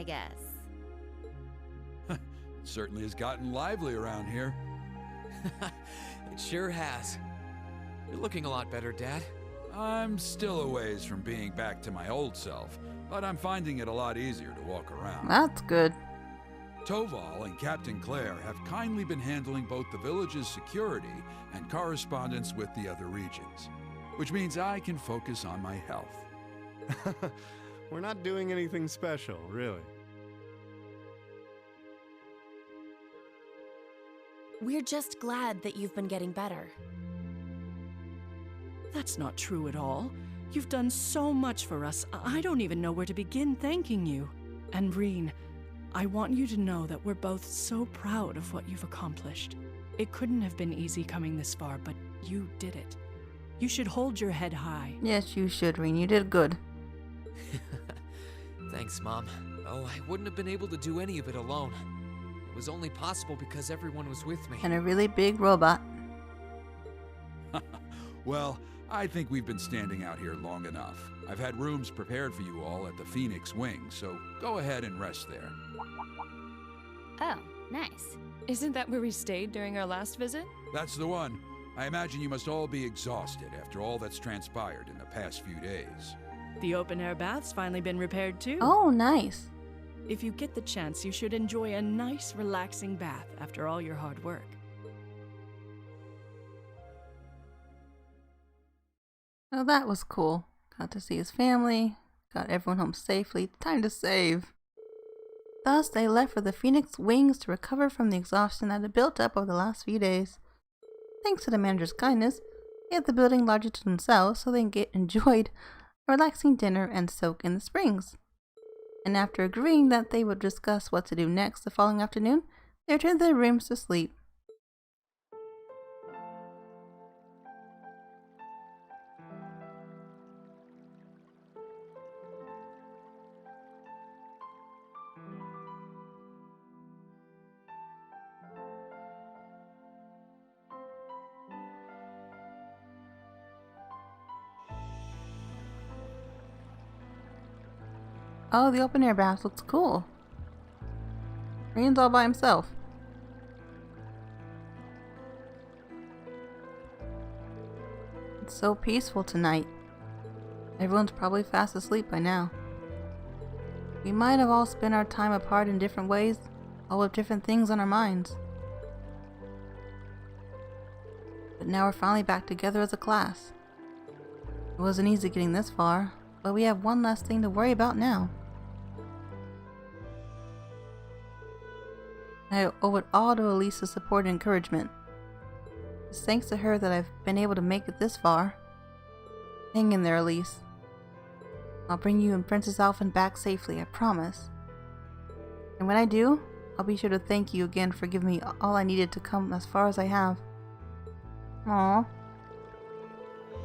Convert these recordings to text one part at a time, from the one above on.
guess. It certainly has gotten lively around here. It sure has. You're looking a lot better, Dad. I'm still a ways from being back to my old self, but I'm finding it a lot easier to walk around. That's good. Toval and Captain Claire have kindly been handling both the village's security and correspondence with the other regions, which means I can focus on my health. We're not doing anything special, really. We're just glad that you've been getting better. That's not true at all. You've done so much for us, I don't even know where to begin thanking you. And Rean, I want you to know that we're both so proud of what you've accomplished. It couldn't have been easy coming this far, but you did it. You should hold your head high. Yes, you should, Rean. You did good. Thanks, Mom. Oh, I wouldn't have been able to do any of it alone. It was only possible because everyone was with me. And a really big robot. Well, I think we've been standing out here long enough. I've had rooms prepared for you all at the Phoenix Wing, so go ahead and rest there. Oh, nice. Isn't that where we stayed during our last visit? That's the one. I imagine you must all be exhausted after all that's transpired in the past few days. The open-air bath's finally been repaired too. Oh, nice. If you get the chance, you should enjoy a nice, relaxing bath after all your hard work. Oh, that was cool. Got to see his family, got everyone home safely. Time to save. Thus, they left for the Phoenix Wings to recover from the exhaustion that had built up over the last few days. Thanks to the manager's kindness, they had the building largely to themselves so they enjoyed a relaxing dinner and soak in the springs. And after agreeing that they would discuss what to do next the following afternoon, they returned to their rooms to sleep. Oh, the open air bath looks cool. Rean's all by himself. It's so peaceful tonight. Everyone's probably fast asleep by now. We might have all spent our time apart in different ways, all with different things on our minds. But now we're finally back together as a class. It wasn't easy getting this far, but we have one less thing to worry about now. I owe it all to Elisa's support and encouragement. It's thanks to her that I've been able to make it this far. Hang in there, Elise. I'll bring you and Princess Alphen back safely, I promise. And when I do, I'll be sure to thank you again for giving me all I needed to come as far as I have. Aww.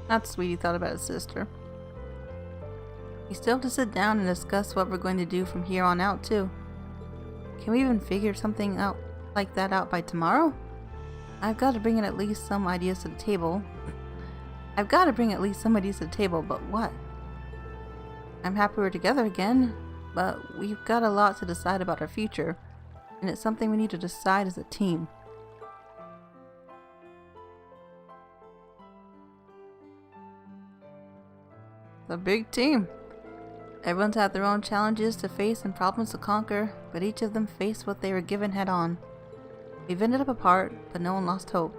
That's sweet he thought about his sister. We still have to sit down and discuss what we're going to do from here on out, too. Can we even figure something out like that out by tomorrow? I've got to bring in at least some ideas to the table. But what? I'm happy we're together again, but we've got a lot to decide about our future, and it's something we need to decide as a team. It's a big team. Everyone's had their own challenges to face and problems to conquer, but each of them faced what they were given head on. We've ended up apart, but no one lost hope.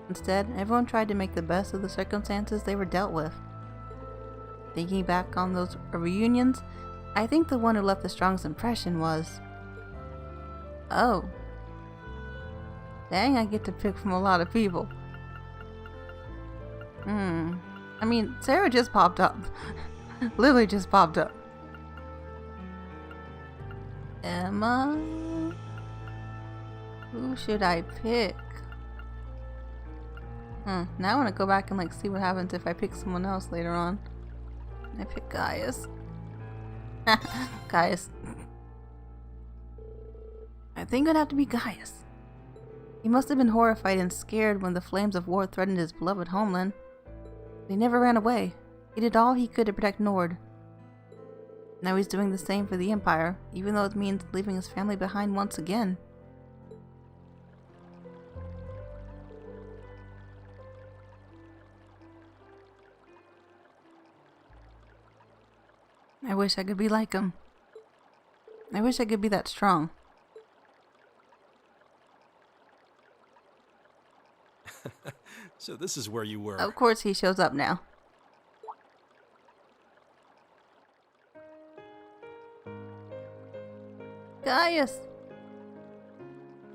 Instead, everyone tried to make the best of the circumstances they were dealt with. Thinking back on those reunions, I think the one who left the strongest impression was... Oh. Dang, I get to pick from a lot of people. I mean, Sarah just popped up. Lily just popped up. Emma? Who should I pick? Now I want to go back and see what happens if I pick someone else later on. I pick Gaius. Gaius. I think it'd have to be Gaius. He must have been horrified and scared when the flames of war threatened his beloved homeland. But he never ran away. He did all he could to protect Nord. Now he's doing the same for the Empire, even though it means leaving his family behind once again. I wish I could be like him. I wish I could be that strong. So this is where you were. Of course he shows up now. Gaius!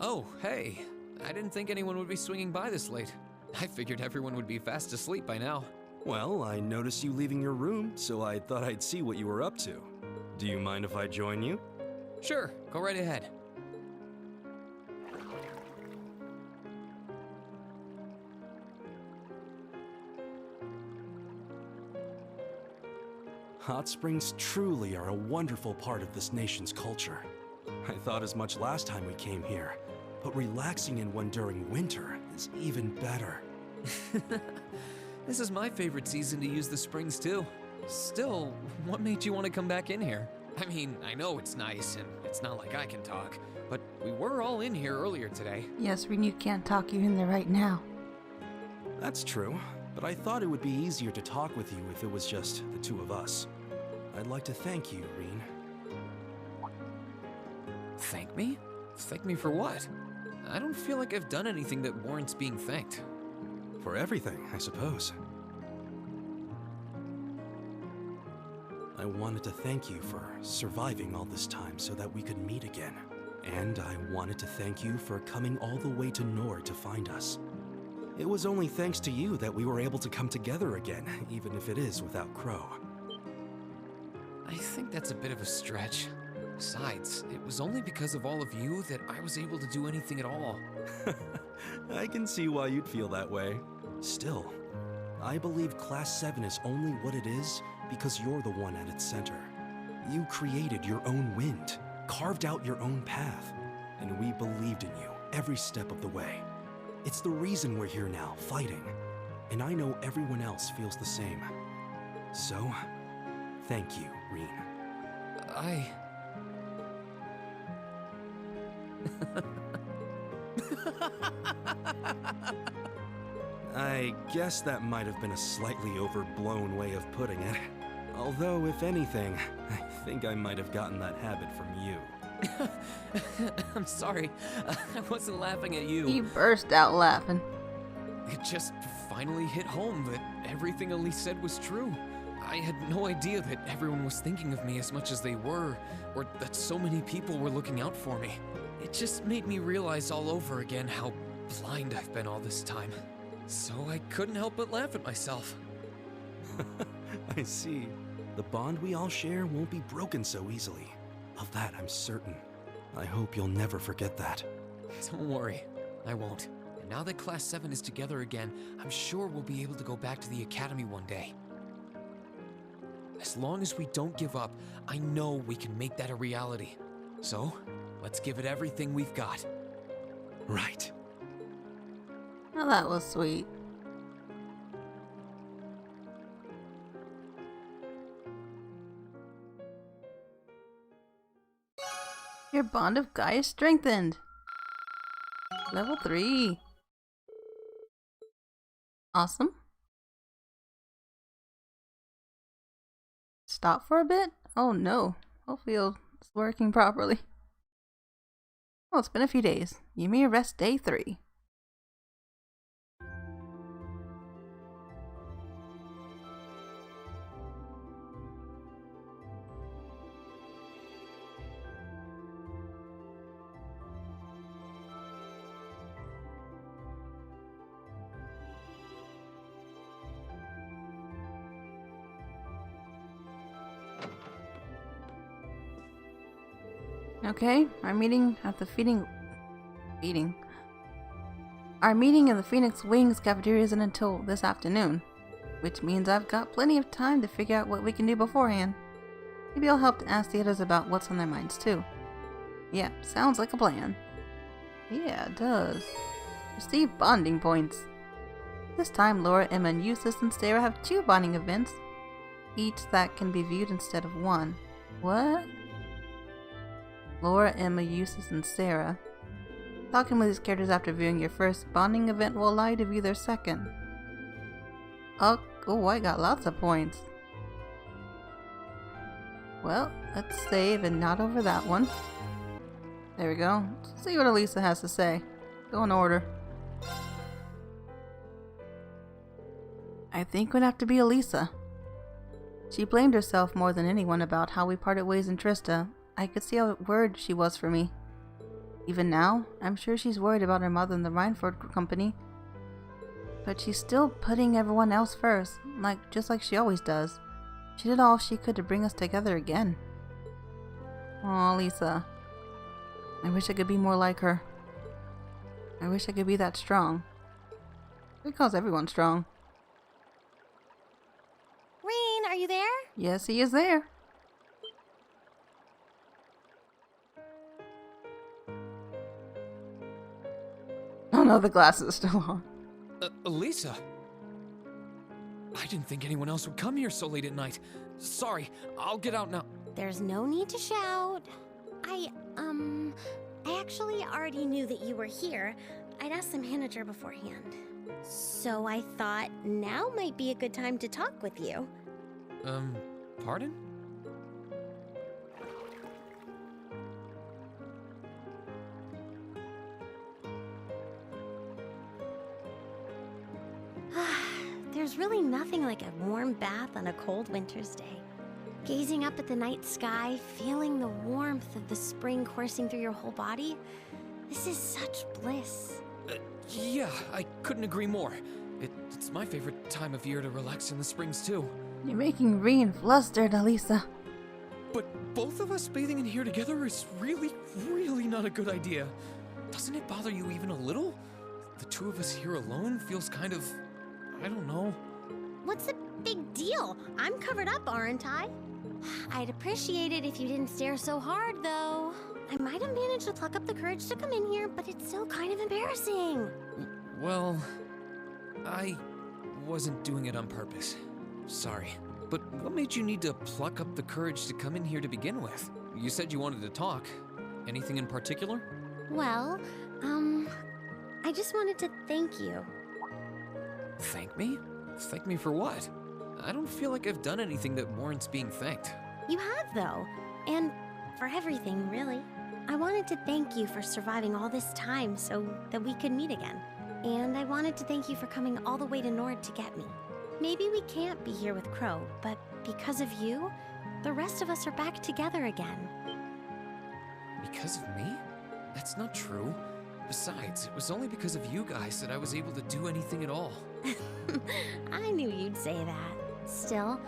Oh, hey. I didn't think anyone would be swinging by this late. I figured everyone would be fast asleep by now. Well, I noticed you leaving your room, so I thought I'd see what you were up to. Do you mind if I join you? Sure, go right ahead. Hot springs truly are a wonderful part of this nation's culture. I thought as much last time we came here, but relaxing in one during winter is even better. This is my favorite season to use the springs too. Still, what made you want to come back in here? I mean, I know it's nice and it's not like I can talk, but we were all in here earlier today. Yes, Rean, you can't talk. You're in there right now. That's true, but I thought it would be easier to talk with you if it was just the two of us. I'd like to thank you, Rean. Thank me? Thank me for what? I don't feel like I've done anything that warrants being thanked. For everything, I suppose. I wanted to thank you for surviving all this time so that we could meet again. And I wanted to thank you for coming all the way to Nord to find us. It was only thanks to you that we were able to come together again, even if it is without Crow. I think that's a bit of a stretch. Besides, it was only because of all of you that I was able to do anything at all. I can see why you'd feel that way. Still, I believe Class 7 is only what it is because you're the one at its center. You created your own wind, carved out your own path, and we believed in you every step of the way. It's the reason we're here now, fighting. And I know everyone else feels the same. So, thank you, Rean. I guess that might have been a slightly overblown way of putting it. Although, if anything, I think I might have gotten that habit from you. I'm sorry. I wasn't laughing at you. He burst out laughing. It just finally hit home that everything Elise said was true. I had no idea that everyone was thinking of me as much as they were, or that so many people were looking out for me. It just made me realize all over again how blind I've been all this time. So I couldn't help but laugh at myself. I see. The bond we all share won't be broken so easily. Of that, I'm certain. I hope you'll never forget that. Don't worry, I won't. And now that Class 7 is together again, I'm sure we'll be able to go back to the Academy one day. As long as we don't give up, I know we can make that a reality. So, let's give it everything we've got. Right. Well, that was sweet. Your bond of Gaius strengthened. Level 3. Awesome. Stop for a bit? Oh no. Hopefully it's working properly. Oh, it's been a few days. Ymir rest day 3. Okay, our meeting in the Phoenix Wings cafeteria isn't until this afternoon, which means I've got plenty of time to figure out what we can do beforehand. Maybe I'll help to ask the others about what's on their minds too. Yeah, sounds like a plan. Yeah, it does. Receive bonding points. This time Laura, Emma, and Eustace and Sarah have 2 bonding events, each that can be viewed instead of 1. What? Laura, Emma, Eustace, and Sarah. Talking with these characters after viewing your first bonding event will allow you to view their second. Oh, I got lots of points. Well, let's save and not over that one. There we go. Let's see what Elisa has to say. Go in order. I think it would have to be Elisa. She blamed herself more than anyone about how we parted ways in Trista. I could see how worried she was for me. Even now, I'm sure she's worried about her mother and the Rhineford company. But she's still putting everyone else first, just like she always does. She did all she could to bring us together again. Aw, Lisa. I wish I could be more like her. I wish I could be that strong. Because everyone's strong. Rean, are you there? Yes, he is there. Oh no, the glasses are still on. Elisa? I didn't think anyone else would come here so late at night. Sorry, I'll get out now. There's no need to shout. I actually already knew that you were here. I'd asked the manager beforehand. So I thought now might be a good time to talk with you. Pardon? There's really nothing like a warm bath on a cold winter's day. Gazing up at the night sky, feeling the warmth of the spring coursing through your whole body. This is such bliss. Yeah, I couldn't agree more. It's my favorite time of year to relax in the springs, too. You're making Rean flustered, Elisa. But both of us bathing in here together is really, really not a good idea. Doesn't it bother you even a little? The two of us here alone feels kind of... I don't know. What's the big deal? I'm covered up, aren't I? I'd appreciate it if you didn't stare so hard, though. I might have managed to pluck up the courage to come in here, but it's still kind of embarrassing. Well, I wasn't doing it on purpose. Sorry. But what made you need to pluck up the courage to come in here to begin with? You said you wanted to talk. Anything in particular? Well, I just wanted to thank you. Thank me? Thank me for what? I don't feel like I've done anything that warrants being thanked. You have, though. And for everything, really. I wanted to thank you for surviving all this time so that we could meet again. And I wanted to thank you for coming all the way to Nord to get me. Maybe we can't be here with Crow, but because of you, the rest of us are back together again. Because of me? That's not true. Besides, it was only because of you guys that I was able to do anything at all. I knew you'd say that. Still,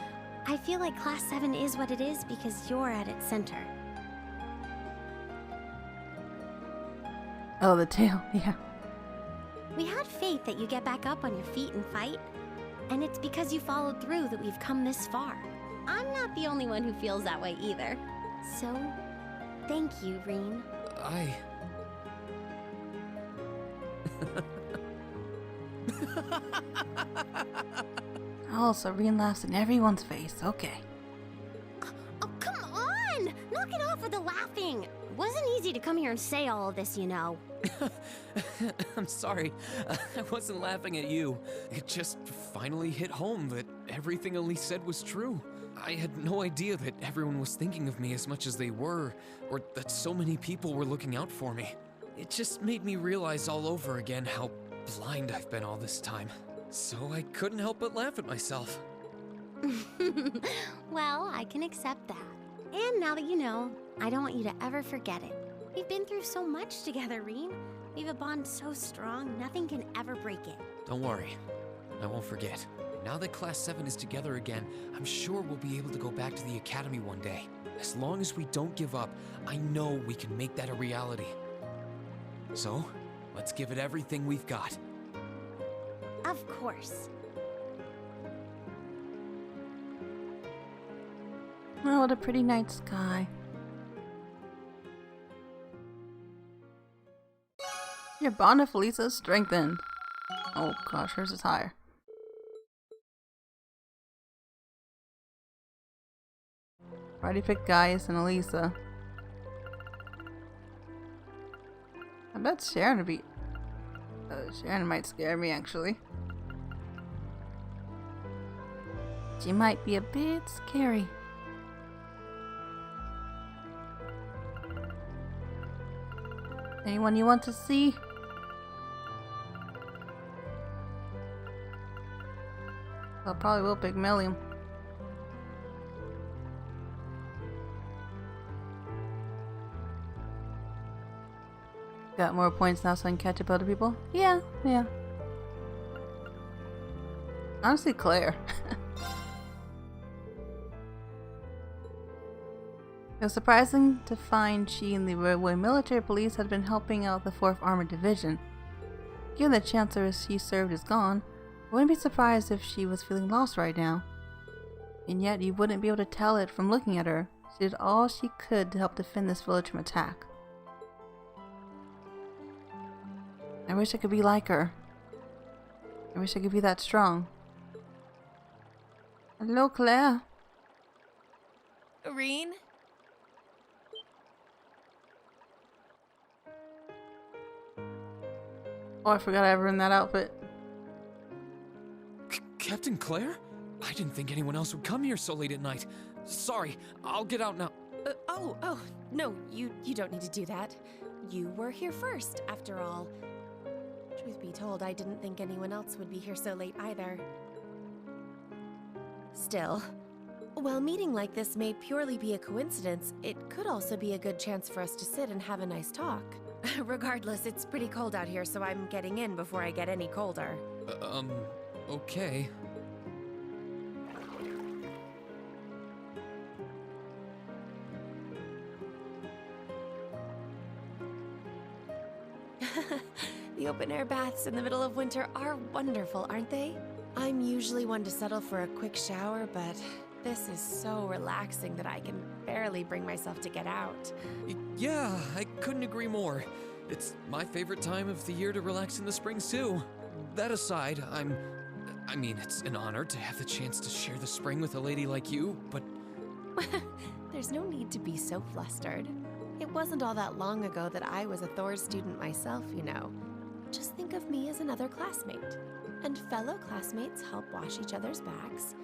I feel like Class 7 is what it is because you're at its center. Oh, the tail, yeah. We had faith that you get back up on your feet and fight. And it's because you followed through that we've come this far. I'm not the only one who feels that way either. So, thank you, Rean. Oh, so Rean laughs in everyone's face. Okay. Oh, come on! Knock it off with the laughing! Wasn't easy to come here and say all of this, you know. I'm sorry. I wasn't laughing at you. It just finally hit home that everything Elise said was true. I had no idea that everyone was thinking of me as much as they were, or that so many people were looking out for me. It just made me realize all over again how blind I've been all this time. So I couldn't help but laugh at myself. Well, I can accept that. And now that you know, I don't want you to ever forget it. We've been through so much together, Rean. We have a bond so strong, nothing can ever break it. Don't worry. I won't forget. Now that Class 7 is together again, I'm sure we'll be able to go back to the Academy one day. As long as we don't give up, I know we can make that a reality. So, let's give it everything we've got. Of course. Oh, what a pretty night sky. Your bond with Lisa is strengthened. Oh gosh, hers is higher. Already picked Gaius and Elisa. I bet Sharon would be... Sharon might scare me, actually. She might be a bit scary. Anyone you want to see? I probably will pick Milliam. Got more points now so I can catch up other people? Yeah. Honestly, Claire. It was surprising to find she and the railway military police had been helping out the 4th Armored Division. Given the chancellor she served is gone, I wouldn't be surprised if she was feeling lost right now. And yet you wouldn't be able to tell it from looking at her. She did all she could to help defend this village from attack. I wish I could be like her. I wish I could be that strong. Hello, Claire. Rean? Oh, I forgot I ever in that outfit. Captain Claire? I didn't think anyone else would come here so late at night. Sorry, I'll get out now. No, you don't need to do that. You were here first, after all. Truth be told, I didn't think anyone else would be here so late either. Still, while a meeting like this may purely be a coincidence, it could also be a good chance for us to sit and have a nice talk. Regardless, it's pretty cold out here, so I'm getting in before I get any colder. Okay. The open-air baths in the middle of winter are wonderful, aren't they? I'm usually one to settle for a quick shower, but this is so relaxing that I can barely bring myself to get out. Yeah, I couldn't agree more. It's my favorite time of the year to relax in the springs, too. That aside, I mean, it's an honor to have the chance to share the spring with a lady like you, but... There's no need to be so flustered. It wasn't all that long ago that I was a Thor student myself, you know. Just think of me as another classmate. And fellow classmates help wash each other's backs.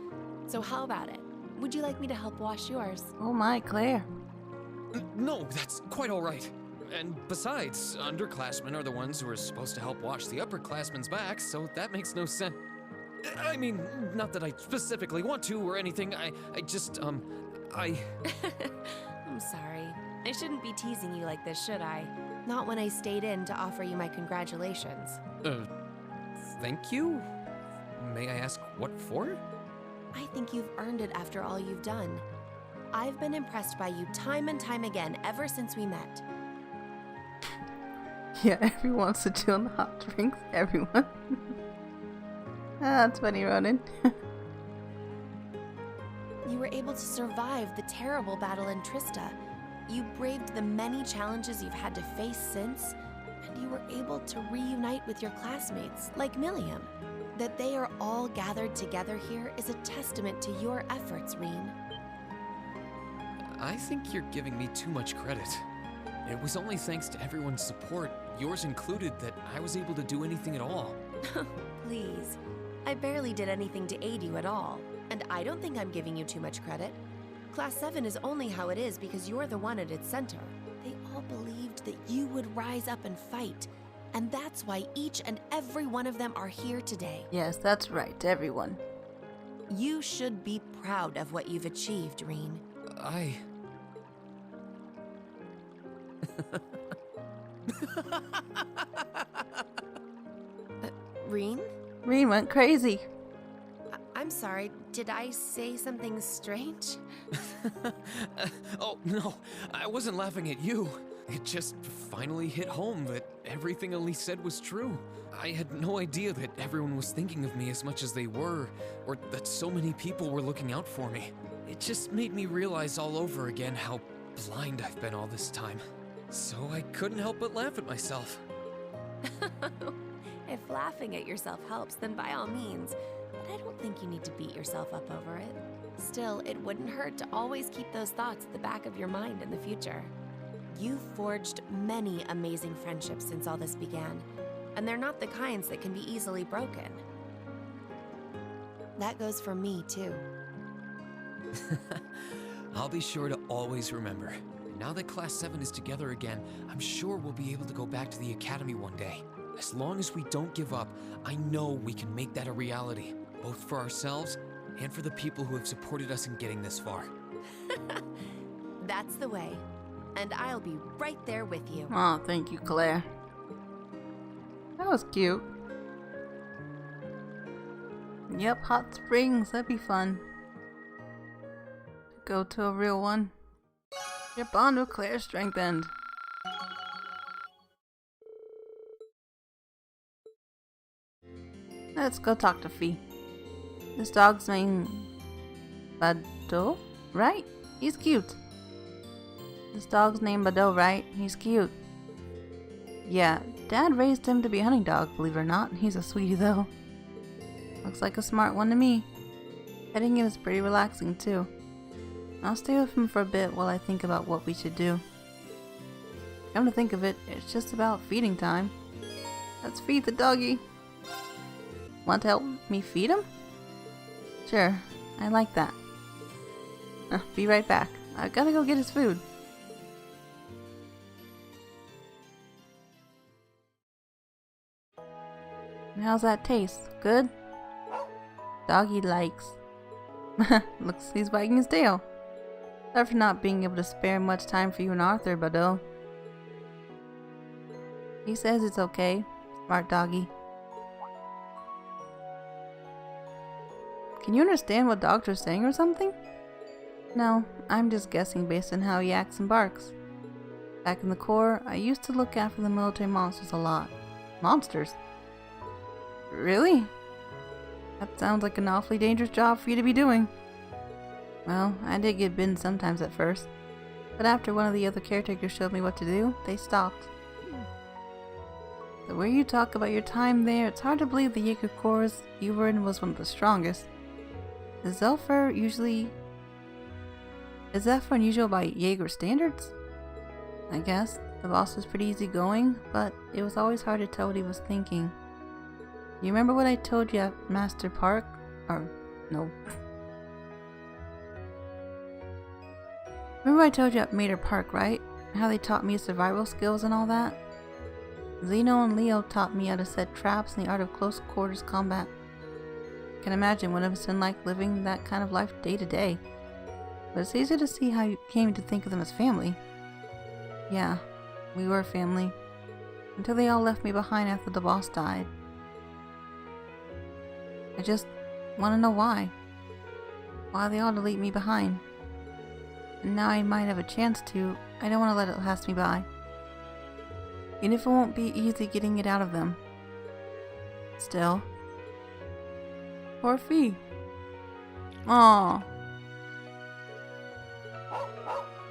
So how about it? Would you like me to help wash yours? Oh my, Claire. No, that's quite all right. And besides, underclassmen are the ones who are supposed to help wash the upperclassmen's backs, so that makes no sense. I mean, not that I specifically want to or anything, I just, I'm sorry. I shouldn't be teasing you like this, should I? Not when I stayed in to offer you my congratulations. Thank you? May I ask what for? I think you've earned it after all you've done. I've been impressed by you time and time again ever since we met. Yeah, everyone wants to do on the hot drinks. Everyone. That's funny, Ronan. You were able to survive the terrible battle in Trista. You braved the many challenges you've had to face since, and you were able to reunite with your classmates, like Milliam. That they are all gathered together here is a testament to your efforts, Rean. I think you're giving me too much credit. It was only thanks to everyone's support, yours included, that I was able to do anything at all. Please. I barely did anything to aid you at all, and I don't think I'm giving you too much credit. Class 7 is only how it is because you're the one at its center. They all believed that you would rise up and fight, and that's why each and every one of them are here today. Yes, that's right, everyone. You should be proud of what you've achieved, Rean. Rean? Rean went crazy. I'm sorry, did I say something strange? Oh, no, I wasn't laughing at you. It just finally hit home that everything Elise said was true. I had no idea that everyone was thinking of me as much as they were, or that so many people were looking out for me. It just made me realize all over again how blind I've been all this time. So I couldn't help but laugh at myself. If laughing at yourself helps, then by all means. But I don't think you need to beat yourself up over it. Still, it wouldn't hurt to always keep those thoughts at the back of your mind in the future. You've forged many amazing friendships since all this began, and they're not the kinds that can be easily broken. That goes for me, too. I'll be sure to always remember. Now that Class 7 is together again, I'm sure we'll be able to go back to the Academy one day. As long as we don't give up, I know we can make that a reality, both for ourselves and for the people who have supported us in getting this far. That's the way. And I'll be right there with you. Oh, thank you, Claire. That was cute. Yep, hot springs. That'd be fun. Go to a real one. Your bond with Claire strengthened. Let's go talk to Fee. This dog's named Bado, right? He's cute. This dog's named Bado, right? He's cute. Yeah, Dad raised him to be a hunting dog, believe it or not. He's a sweetie though. Looks like a smart one to me. Petting him is pretty relaxing too. I'll stay with him for a bit while I think about what we should do. Come to think of it, it's just about feeding time. Let's feed the doggy. Want to help me feed him? Sure, I like that. Be right back. I gotta go get his food. And how's that taste? Good? Doggy likes. Looks he's wagging his tail. Sorry for not being able to spare much time for you and Arthur, Bado. He says it's okay. Smart doggy. Can you understand what doctor's saying or something? No, I'm just guessing based on how he acts and barks. Back in the Corps, I used to look after the military monsters a lot. Monsters? Really? That sounds like an awfully dangerous job for you to be doing. Well, I did get bitten sometimes at first, but after one of the other caretakers showed me what to do, they stopped. The way you talk about your time there, it's hard to believe the Jaeger Corps you were in was one of the strongest. Is that for unusual by Jaeger standards? I guess. The boss was pretty easygoing, but it was always hard to tell what he was thinking. You remember what I told you at Master Park? Or, no. Remember I told you at Mater Park, right? How they taught me survival skills and all that? Zeno and Leo taught me how to set traps and the art of close quarters combat. I can imagine what it must have been like living that kind of life day to day. But it's easy to see how you came to think of them as family. Yeah, we were family. Until they all left me behind after the boss died. I just want to know why. Why they all to leave me behind. And now I might have a chance to, I don't want to let it pass me by. Even if it won't be easy getting it out of them. Still. Poor Fee. Aww.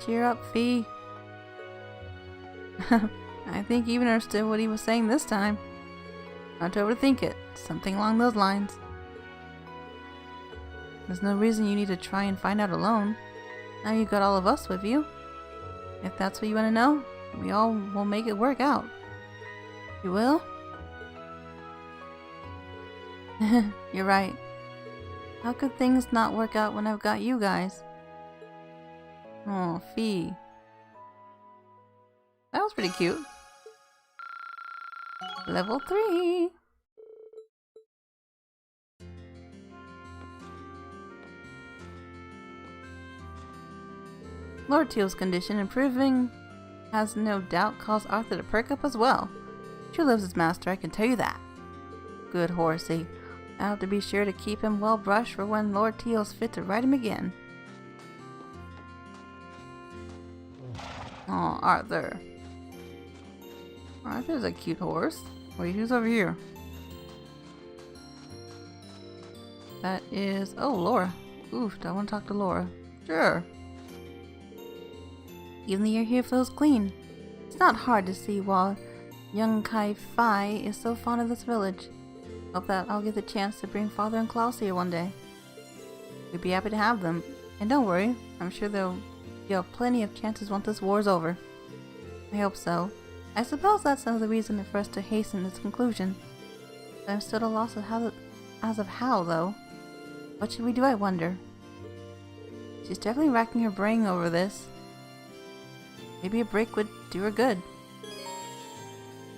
Cheer up, Fee. I think even understood what he was saying this time. Not to overthink it. Something along those lines. There's no reason you need to try and find out alone. Now you got all of us with you. If that's what you want to know, we all will make it work out. You will? You're right. How could things not work out when I've got you guys? Oh, Fee. That was pretty cute. Level 3. Lord Teal's condition improving has no doubt caused Arthur to perk up as well. She loves his master, I can tell you that. Good horsey. I'll have to be sure to keep him well brushed for when Lord Teal's fit to ride him again. Aw, Arthur. Arthur's a cute horse. Wait, who's over here? That is... oh, Laura. Oof, do I want to talk to Laura? Sure. Even the air here feels clean. It's not hard to see why young Kai Fi is so fond of this village. Hope that I'll get the chance to bring Father and Klaus here one day. We'd be happy to have them. And don't worry, I'm sure you'll have plenty of chances once this war's over. I hope so. I suppose that's another reason for us to hasten its conclusion. But I'm still at a loss as of how, though. What should we do, I wonder? She's definitely racking her brain over this. Maybe a break would do her good.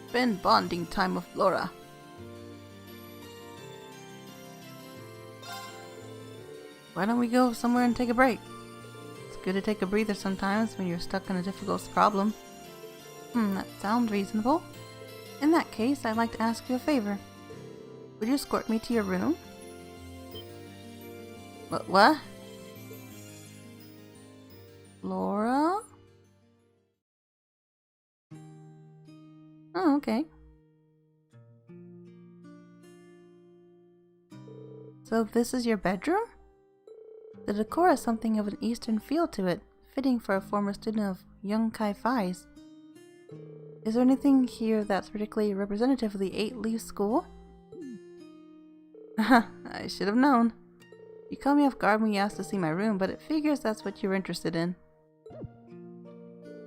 Spend bonding time with Laura. Why don't we go somewhere and take a break? It's good to take a breather sometimes when you're stuck in a difficult problem. That sounds reasonable. In that case, I'd like to ask you a favor. Would you escort me to your room? What? Laura? Oh, okay. So this is your bedroom? The decor has something of an Eastern feel to it, fitting for a former student of young Kai-Fai's. Is there anything here that's particularly representative of the 8-leaf school? I should have known. You caught me off guard when you asked to see my room, but it figures that's what you're interested in.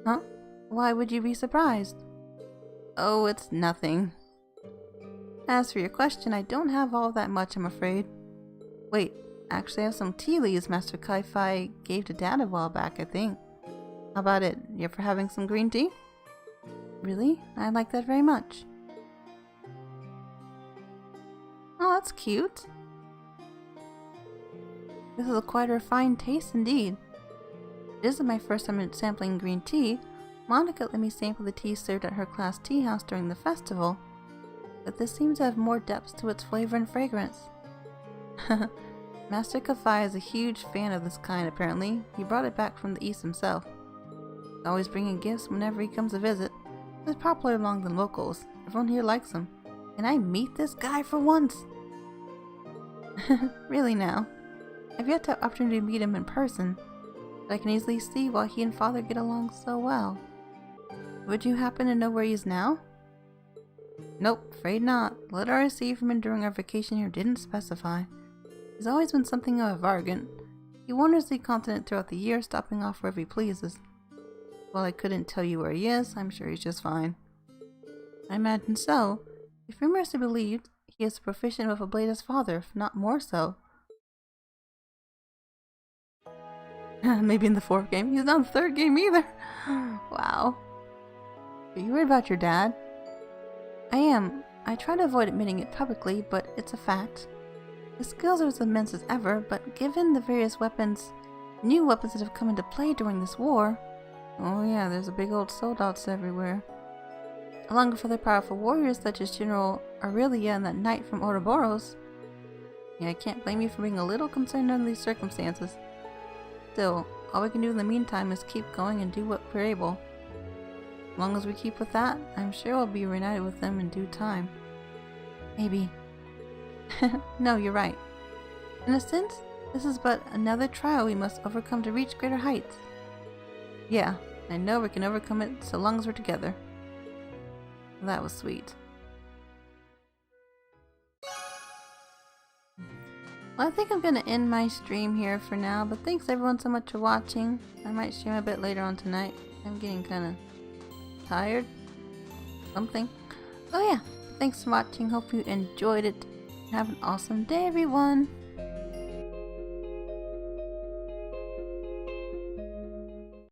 Huh? Why would you be surprised? Oh, it's nothing. As for your question, I don't have all that much, I'm afraid. Wait, actually I have some tea leaves Master Kai-Fai gave to Dad a while back, I think. How about it? You up for having some green tea? Really? I like that very much. Oh, that's cute. This is quite a refined taste indeed. It isn't my first time sampling green tea. Monica let me sample the tea served at her class tea house during the festival, but this seems to have more depth to its flavor and fragrance. Master Kai-Fai is a huge fan of this kind, apparently. He brought it back from the east himself. He's always bringing gifts whenever he comes to visit. He's popular among the locals. Everyone here likes him. Can I meet this guy for once? Really now. I've yet to have opportunity to meet him in person, but I can easily see why he and Father get along so well. Would you happen to know where he is now? Nope, afraid not. The letter I received from him during our vacation here didn't specify. He's always been something of a vargant. He wanders the continent throughout the year, stopping off wherever he pleases. While I couldn't tell you where he is, I'm sure he's just fine. I imagine so. If rumor is to be believed, he is proficient with a blade as father, if not more so. Maybe in the 4th game. He's not in the 3rd game either. Wow. Are you worried about your dad? I am. I try to avoid admitting it publicly, but it's a fact. His skills are as immense as ever, but given the various new weapons that have come into play during this war... Oh yeah, there's a big old soldats everywhere. Along with other powerful warriors such as General Aurelia and that knight from Ouroboros. Yeah, I can't blame you for being a little concerned under these circumstances. Still, all we can do in the meantime is keep going and do what we're able. As long as we keep with that, I'm sure we'll be reunited with them in due time. Maybe. No, you're right. In a sense, this is but another trial we must overcome to reach greater heights. Yeah, I know we can overcome it so long as we're together. That was sweet. Well, I think I'm gonna end my stream here for now, but thanks everyone so much for watching. I might stream a bit later on tonight. I'm getting kinda tired. Something. Oh yeah, thanks for watching. Hope you enjoyed it. Have an awesome day, everyone.